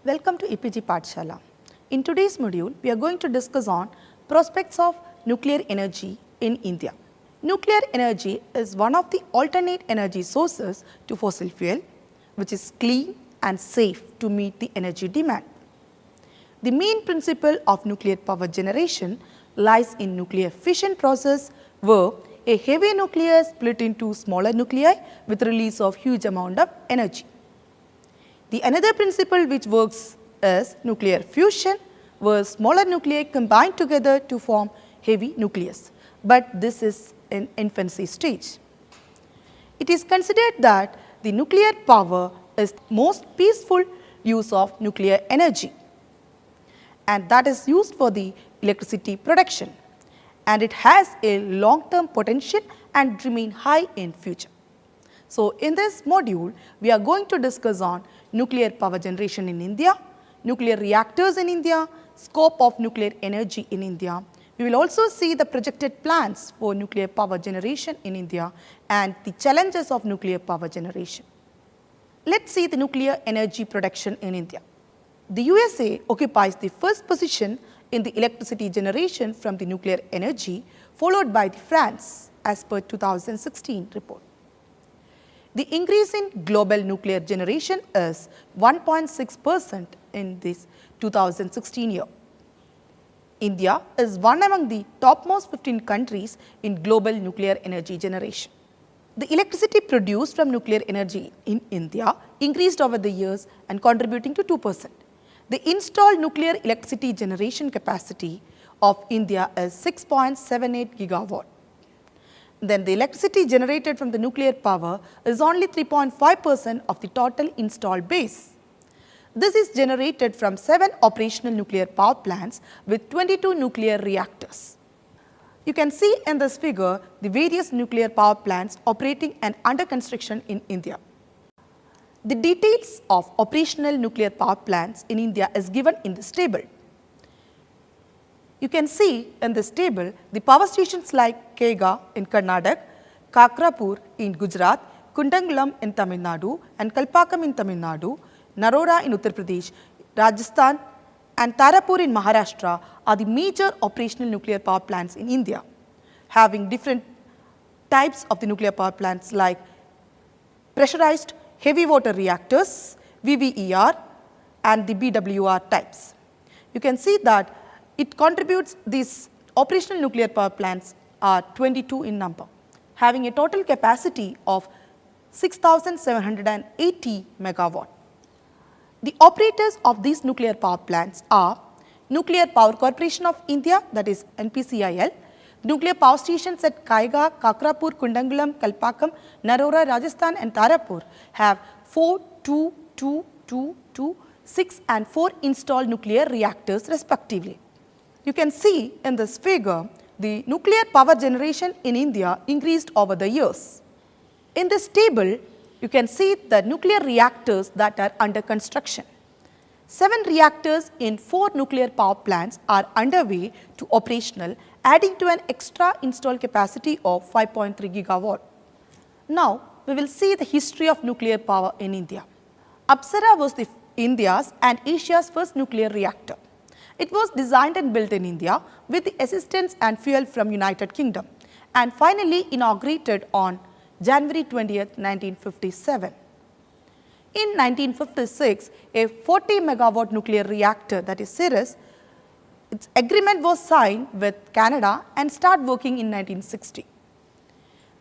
Welcome to EPG Pathshala. In today's module, we are going to discuss on prospects of nuclear energy in India. Nuclear energy is one of the alternate energy sources to fossil fuel, which is clean and safe to meet the energy demand. The main principle of nuclear power generation lies in nuclear fission process, where a heavy nucleus split into smaller nuclei with release of huge amount of energy. The another principle which works is nuclear fusion, where smaller nuclei combine together to form heavy nucleus, but this is in infancy stage. It is considered that the nuclear power is most peaceful use of nuclear energy, and that is used for the electricity production, and it has a long-term potential and remain high in future. So, in this module, we are going to discuss on nuclear power generation in India, nuclear reactors in India, scope of nuclear energy in India. We will also see the projected plans for nuclear power generation in India and the challenges of nuclear power generation. Let's see the nuclear energy production in India. The USA occupies the first position in the electricity generation from the nuclear energy, followed by France as per 2016 report. The increase in global nuclear generation is 1.6% in this 2016 year. India is one among the topmost 15 countries in global nuclear energy generation. The electricity produced from nuclear energy in India increased over the years and contributing to 2%. The installed nuclear electricity generation capacity of India is 6.78 gigawatt. Then the electricity generated from the nuclear power is only 3.5% of the total installed base. This is generated from 7 operational nuclear power plants with 22 nuclear reactors. You can see in this figure the various nuclear power plants operating and under construction in India. The details of operational nuclear power plants in India is given in this table. You can see in this table the power stations like Kega in Karnataka, Kakrapur in Gujarat, Kundangulam in Tamil Nadu and Kalpakam in Tamil Nadu, Narora in Uttar Pradesh, Rajasthan and Tarapur in Maharashtra are the major operational nuclear power plants in India, having different types of the nuclear power plants like pressurized heavy water reactors, VVER and the BWR types. You can see that it contributes, these operational nuclear power plants are 22 in number, having a total capacity of 6,780 megawatt. The operators of these nuclear power plants are Nuclear Power Corporation of India, that is NPCIL, nuclear power stations at Kaiga, Kakrapur, Kundangulam, Kalpakam, Narora, Rajasthan and Tarapur have 4, 2, 2, 2, 2, 6 and 4 installed nuclear reactors respectively. You can see in this figure the nuclear power generation in India increased over the years. In this table, you can see the nuclear reactors that are under construction. 7 reactors in 4 nuclear power plants are underway to operational, adding to an extra installed capacity of 5.3 gigawatt. Now, we will see the history of nuclear power in India. Apsara was India's and Asia's first nuclear reactor. It was designed and built in India with the assistance and fuel from United Kingdom and finally inaugurated on January 20th, 1957. In 1956, a 40 megawatt nuclear reactor, that is CIRIS, its agreement was signed with Canada and started working in 1960.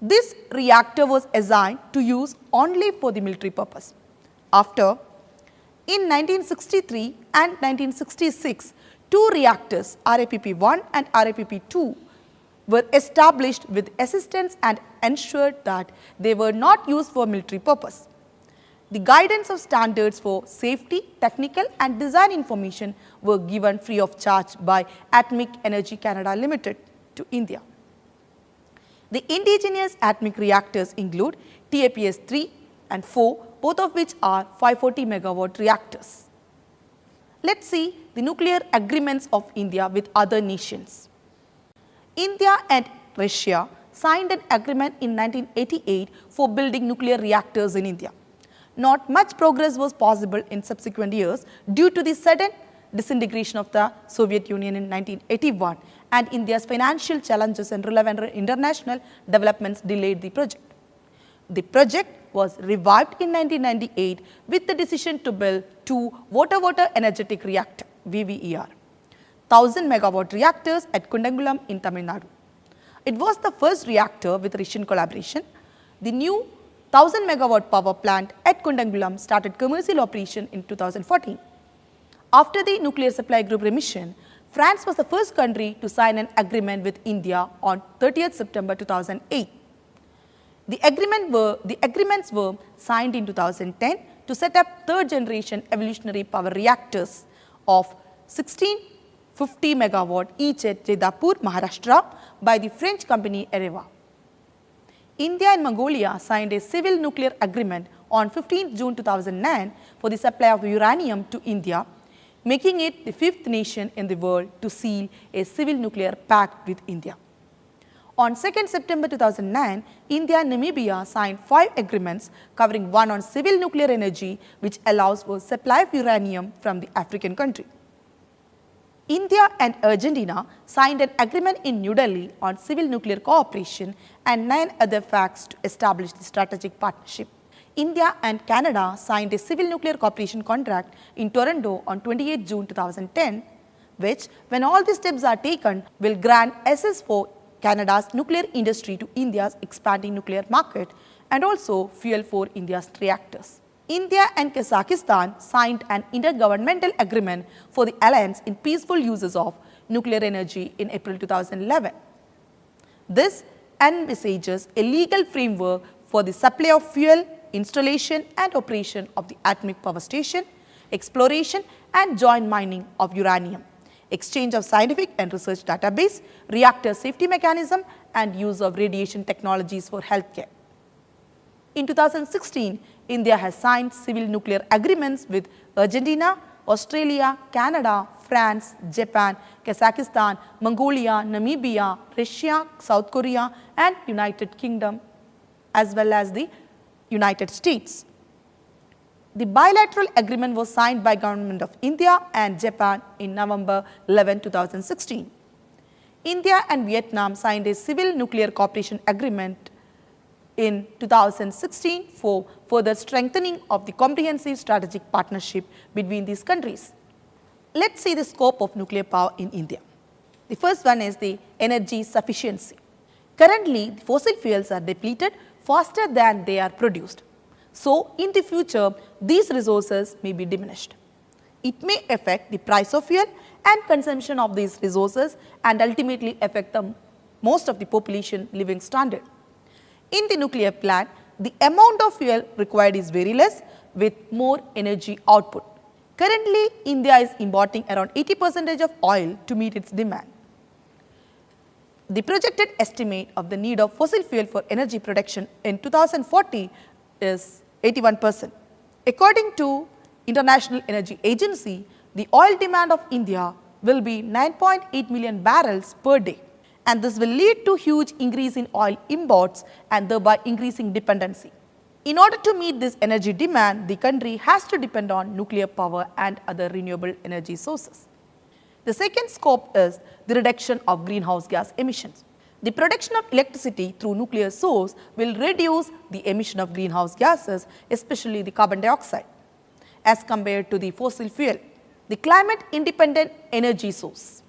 This reactor was assigned to use only for the military purpose. After, in 1963 and 1966, 2 reactors, RAPP-1 and RAPP-2, were established with assistance and ensured that they were not used for military purpose. The guidance of standards for safety, technical and design information were given free of charge by Atomic Energy Canada Limited to India. The indigenous atomic reactors include TAPS-3 and 4, both of which are 540 megawatt reactors. Let's see the nuclear agreements of India with other nations. India and Russia signed an agreement in 1988 for building nuclear reactors in India. not much progress was possible in subsequent years due to the sudden disintegration of the Soviet Union in 1981, and India's financial challenges and relevant international developments delayed the project. The project was revived in 1998 with the decision to build two water-water energetic reactor VVER, 1000 megawatt reactors at Kundangulam in Tamil Nadu. It was the first reactor with Russian collaboration. The new 1000 megawatt power plant at Kundangulam started commercial operation in 2014. After the nuclear supply group remission, France was the first country to sign an agreement with India on 30th September 2008. The agreements were signed in 2010 to set up third generation evolutionary power reactors of 1650 megawatt each at Jaidapur, Maharashtra by the French company Areva. India and Mongolia signed a civil nuclear agreement on 15 June 2009 for the supply of uranium to India, making it the fifth nation in the world to seal a civil nuclear pact with India. On 2nd September 2009, India and Namibia signed 5 agreements covering one on civil nuclear energy, which allows for supply of uranium from the African country. India and Argentina signed an agreement in New Delhi on civil nuclear cooperation and 9 other facts to establish the strategic partnership. India and Canada signed a civil nuclear cooperation contract in Toronto on 28 June 2010, which, when all the steps are taken, will grant access for Canada's nuclear industry to India's expanding nuclear market and also fuel for India's reactors. India and Kazakhstan signed an intergovernmental agreement for the alliance in peaceful uses of nuclear energy in April 2011. This envisages a legal framework for the supply of fuel, installation and operation of the atomic power station, exploration and joint mining of uranium, exchange of scientific and research database, reactor safety mechanism and use of radiation technologies for healthcare. In 2016, India has signed civil nuclear agreements with Argentina, Australia, Canada, France, Japan, Kazakhstan, Mongolia, Namibia, Russia, South Korea and United Kingdom as well as the United States. The bilateral agreement was signed by Government of India and Japan in November 11, 2016. India and Vietnam signed a civil nuclear cooperation agreement in 2016 for further strengthening of the comprehensive strategic partnership between these countries. Let's see the scope of nuclear power in India. The first one is the energy sufficiency. Currently, the fossil fuels are depleted faster than they are produced. So, in the future, these resources may be diminished. It may affect the price of fuel and consumption of these resources and ultimately affect most of the population living standard. In the nuclear plant, the amount of fuel required is very less with more energy output. Currently, India is importing around 80% of oil to meet its demand. The projected estimate of the need of fossil fuel for energy production in 2040 is 81%. According to International Energy Agency, the oil demand of India will be 9.8 million barrels per day, and this will lead to huge increase in oil imports and thereby increasing dependency. In order to meet this energy demand, the country has to depend on nuclear power and other renewable energy sources. The second scope is the reduction of greenhouse gas emissions. The production of electricity through nuclear source will reduce the emission of greenhouse gases, especially the carbon dioxide, as compared to the fossil fuel. The climate independent energy source.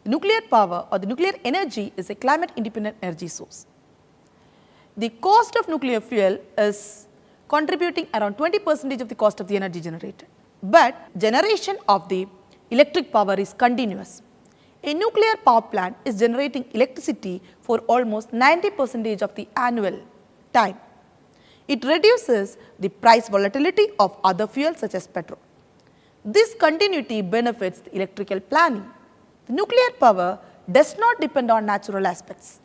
The nuclear power or the nuclear energy is a climate independent energy source. The cost of nuclear fuel is contributing around 20% of the cost of the energy generated, but generation of the electric power is continuous. A nuclear power plant is generating electricity for almost 90% of the annual time. It reduces the price volatility of other fuels such as petrol. This continuity benefits the electrical planning. The nuclear power does not depend on natural aspects.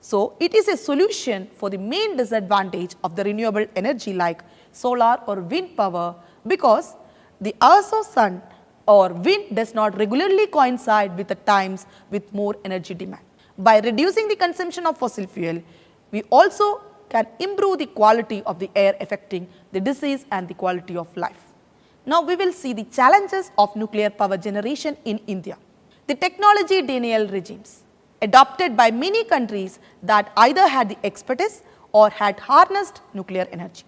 So, it is a solution for the main disadvantage of the renewable energy like solar or wind power, because the hours of sun or wind does not regularly coincide with the times with more energy demand. By reducing the consumption of fossil fuel, we also can improve the quality of the air, affecting the disease and the quality of life. Now we will see the challenges of nuclear power generation in India. The technology denial regimes adopted by many countries that either had the expertise or had harnessed nuclear energy.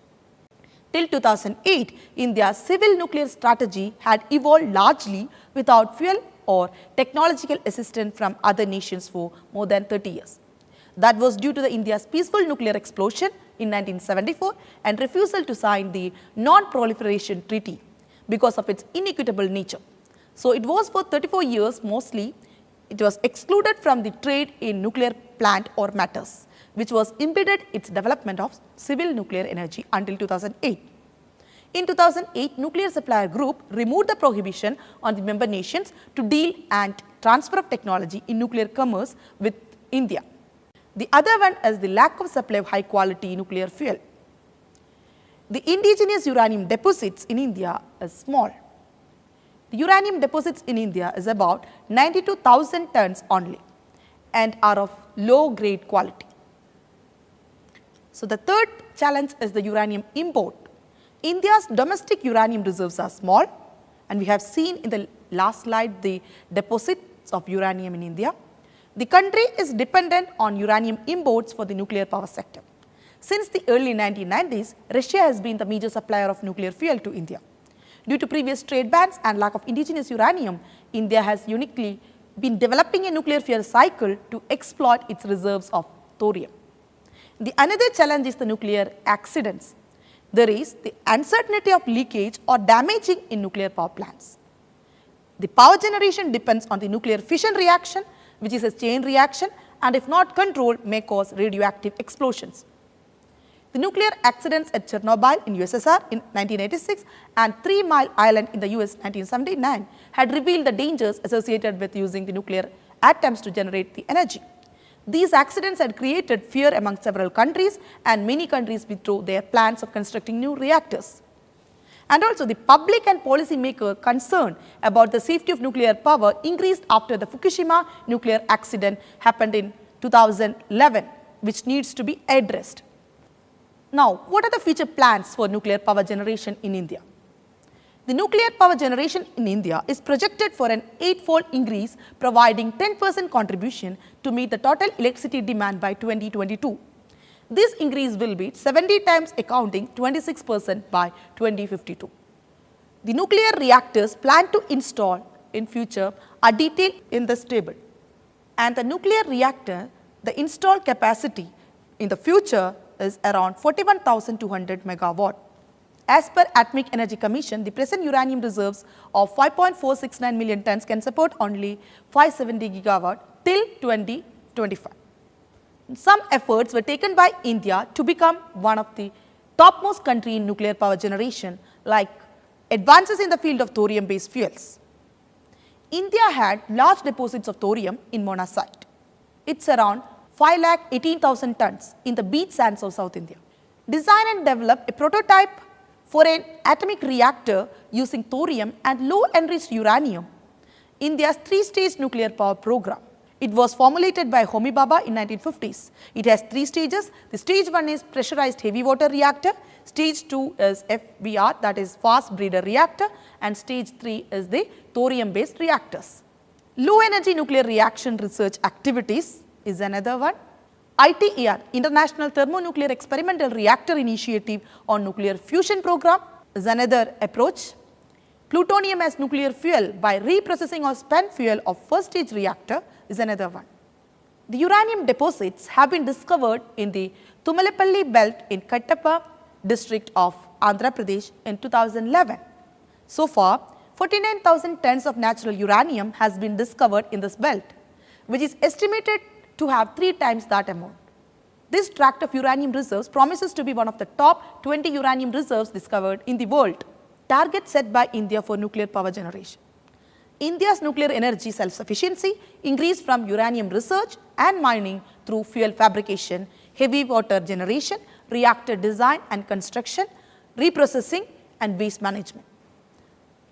Till 2008, India's civil nuclear strategy had evolved largely without fuel or technological assistance from other nations for more than 30 years. That was due to the India's peaceful nuclear explosion in 1974 and refusal to sign the Non-Proliferation Treaty because of its inequitable nature. So it was for 34 years mostly, it was excluded from the trade in nuclear plant or matters, which was impeded its development of civil nuclear energy until 2008. In 2008, Nuclear Supplier Group removed the prohibition on the member nations to deal and transfer of technology in nuclear commerce with India. The other one is the lack of supply of high quality nuclear fuel. The indigenous uranium deposits in India is small. The uranium deposits in India is about 92,000 tons only and are of low grade quality. So the third challenge is the uranium import. India's domestic uranium reserves are small, and we have seen in the last slide the deposits of uranium in India. The country is dependent on uranium imports for the nuclear power sector. Since the early 1990s, Russia has been the major supplier of nuclear fuel to India. Due to previous trade bans and lack of indigenous uranium, India has uniquely been developing a nuclear fuel cycle to exploit its reserves of thorium. The another challenge is the nuclear accidents. There is the uncertainty of leakage or damaging in nuclear power plants. The power generation depends on the nuclear fission reaction, which is a chain reaction, and if not controlled may cause radioactive explosions. The nuclear accidents at Chernobyl in USSR in 1986 and 3 Mile Island in the US 1979 had revealed the dangers associated with using the nuclear atoms to generate the energy. These accidents had created fear among several countries, and many countries withdrew their plans of constructing new reactors. And also the public and policy maker concern about the safety of nuclear power increased after the Fukushima nuclear accident happened in 2011, which needs to be addressed. Now, what are the future plans for nuclear power generation in India? The nuclear power generation in India is projected for an 8-fold increase, providing 10% contribution to meet the total electricity demand by 2022. This increase will be 70 times, accounting 26% by 2052. The nuclear reactors planned to install in future are detailed in this table. And the nuclear reactor, the installed capacity in the future is around 41,200 megawatt. As per Atomic Energy Commission, the present uranium reserves of 5.469 million tons can support only 570 gigawatt till 2025. Some efforts were taken by India to become one of the topmost country in nuclear power generation, like advances in the field of thorium-based fuels. India had large deposits of thorium in monazite. It's around 518,000 tons in the beach sands of South India. Design and develop a prototype for an atomic reactor using thorium and low enriched uranium, India's 3-stage nuclear power program. It was formulated by Homi Bhabha in 1950s. It has 3 stages. The stage 1 is pressurized heavy water reactor, stage 2 is FBR, that is fast breeder reactor, and stage 3 is the thorium based reactors. Low energy nuclear reaction research activities is another one. ITER, International Thermonuclear Experimental Reactor Initiative on Nuclear Fusion Program, is another approach. Plutonium as nuclear fuel by reprocessing of spent fuel of first stage reactor is another one. The uranium deposits have been discovered in the Tumalapalli belt in Kattappa district of Andhra Pradesh in 2011. So far, 49,000 tons of natural uranium has been discovered in this belt, which is estimated to have 3 times that amount. This tract of uranium reserves promises to be one of the top 20 uranium reserves discovered in the world. Target set by India for nuclear power generation. India's nuclear energy self-sufficiency increased from uranium research and mining through fuel fabrication, heavy water generation, reactor design and construction, reprocessing and waste management.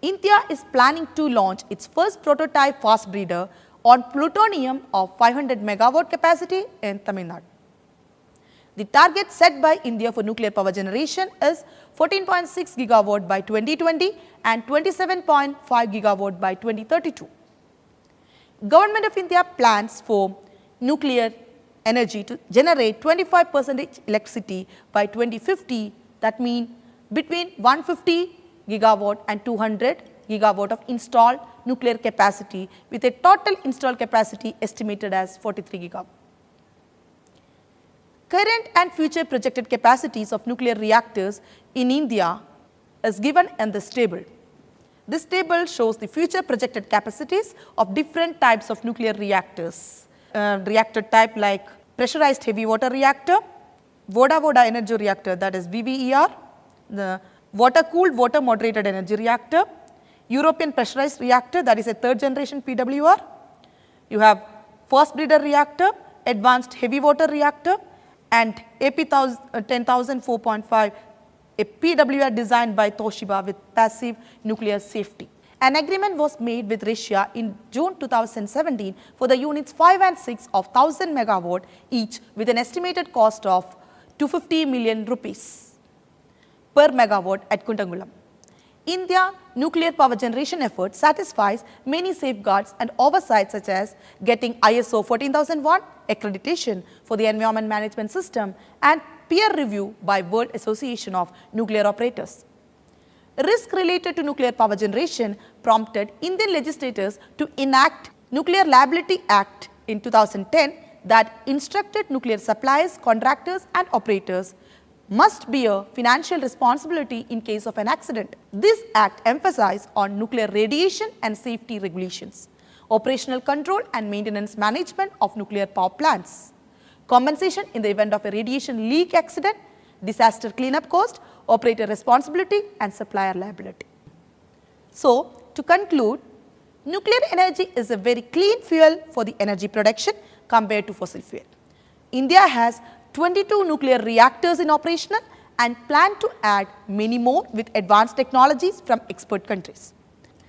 India is planning to launch its first prototype fast breeder on plutonium of 500 megawatt capacity in Tamil Nadu. The target set by India for nuclear power generation is 14.6 gigawatt by 2020 and 27.5 gigawatt by 2032. Government of India plans for nuclear energy to generate 25% electricity by 2050. That means between 150 gigawatt and 200 gigawatt of installed nuclear capacity, with a total installed capacity estimated as 43 gigawatt. Current and future projected capacities of nuclear reactors in India is given in this table. This table shows the future projected capacities of different types of nuclear reactors. Reactor type like pressurized heavy water reactor, Voda energy reactor, that is VVER, the water cooled water moderated energy reactor, European pressurized reactor, that is a third generation PWR. You have fast breeder reactor, advanced heavy water reactor, and AP10000 4.5, a PWR designed by Toshiba with passive nuclear safety. An agreement was made with Russia in June 2017 for the units 5 and 6 of 1000 megawatt each, with an estimated cost of 250 million rupees per megawatt at Kuntangulam. India nuclear power generation effort satisfies many safeguards and oversights, such as getting ISO 14001 accreditation for the environment management system and peer review by World Association of Nuclear Operators. Risk related to nuclear power generation prompted Indian legislators to enact Nuclear Liability Act in 2010 that instructed nuclear suppliers, contractors and operators must bear financial responsibility in case of an accident. This act emphasized on nuclear radiation and safety regulations, operational control and maintenance management of nuclear power plants, compensation in the event of a radiation leak accident, disaster cleanup cost, operator responsibility and supplier liability. So, to conclude, nuclear energy is a very clean fuel for the energy production compared to fossil fuel. India has 22 nuclear reactors in operational and plan to add many more with advanced technologies from expert countries.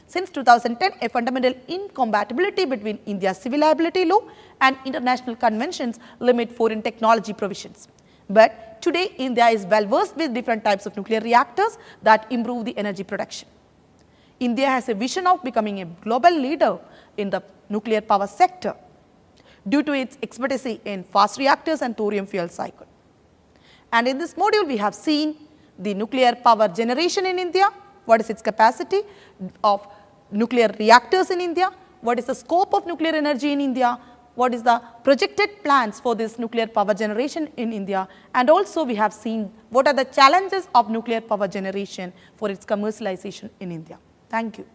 Since 2010, a fundamental incompatibility between India's civil liability law and international conventions limit foreign technology provisions. But today, India is well versed with different types of nuclear reactors that improve the energy production. India has a vision of becoming a global leader in the nuclear power sector due to its expertise in fast reactors and thorium fuel cycle. And in this module, we have seen the nuclear power generation in India, what is its capacity of nuclear reactors in India, what is the scope of nuclear energy in India, what is the projected plans for this nuclear power generation in India, and also we have seen what are the challenges of nuclear power generation for its commercialization in India. Thank you.